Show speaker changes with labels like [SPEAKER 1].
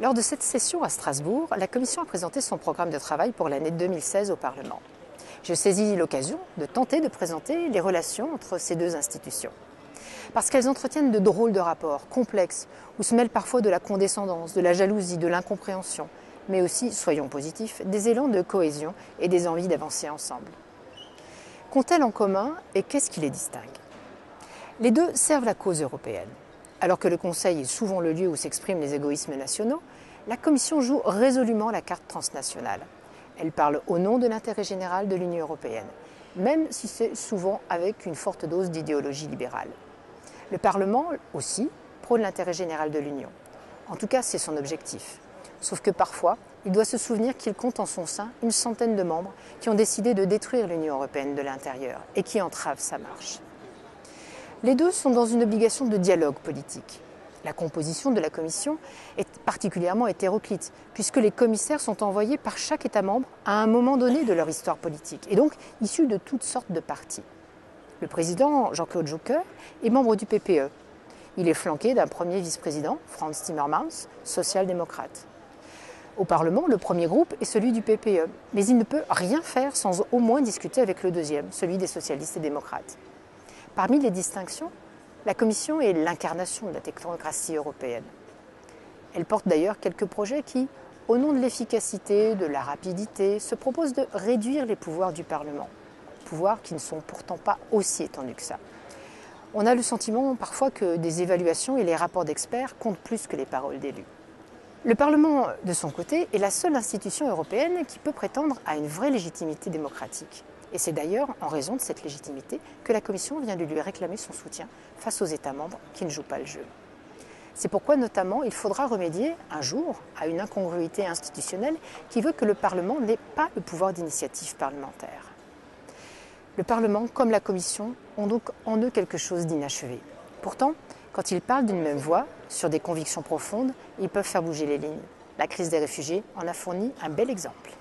[SPEAKER 1] Lors de cette session à Strasbourg, la Commission a présenté son programme de travail pour l'année 2016 au Parlement. Je saisis l'occasion de tenter de présenter les relations entre ces deux institutions. Parce qu'elles entretiennent de drôles de rapports, complexes, où se mêlent parfois de la condescendance, de la jalousie, de l'incompréhension, mais aussi, soyons positifs, des élans de cohésion et des envies d'avancer ensemble. Qu'ont-elles en commun et qu'est-ce qui les distingue? Les deux servent la cause européenne. Alors que le Conseil est souvent le lieu où s'expriment les égoïsmes nationaux, la Commission joue résolument la carte transnationale. Elle parle au nom de l'intérêt général de l'Union européenne, même si c'est souvent avec une forte dose d'idéologie libérale. Le Parlement, aussi, prône l'intérêt général de l'Union. En tout cas, c'est son objectif. Sauf que parfois, il doit se souvenir qu'il compte en son sein une centaine de membres qui ont décidé de détruire l'Union européenne de l'intérieur et qui entravent sa marche. Les deux sont dans une obligation de dialogue politique. La composition de la Commission est particulièrement hétéroclite, puisque les commissaires sont envoyés par chaque État membre à un moment donné de leur histoire politique, et donc issus de toutes sortes de partis. Le président, Jean-Claude Juncker, est membre du PPE. Il est flanqué d'un premier vice-président, Frans Timmermans, social-démocrate. Au Parlement, le premier groupe est celui du PPE, mais il ne peut rien faire sans au moins discuter avec le deuxième, celui des socialistes et démocrates. Parmi les distinctions, la Commission est l'incarnation de la technocratie européenne. Elle porte d'ailleurs quelques projets qui, au nom de l'efficacité, de la rapidité, se proposent de réduire les pouvoirs du Parlement. Pouvoirs qui ne sont pourtant pas aussi étendus que ça. On a le sentiment parfois que des évaluations et les rapports d'experts comptent plus que les paroles d'élus. Le Parlement, de son côté, est la seule institution européenne qui peut prétendre à une vraie légitimité démocratique. Et c'est d'ailleurs en raison de cette légitimité que la Commission vient de lui réclamer son soutien face aux États membres qui ne jouent pas le jeu. C'est pourquoi notamment il faudra remédier un jour à une incongruité institutionnelle qui veut que le Parlement n'ait pas le pouvoir d'initiative parlementaire. Le Parlement, comme la Commission, ont donc en eux quelque chose d'inachevé. Pourtant, quand ils parlent d'une même voix, sur des convictions profondes, ils peuvent faire bouger les lignes. La crise des réfugiés en a fourni un bel exemple.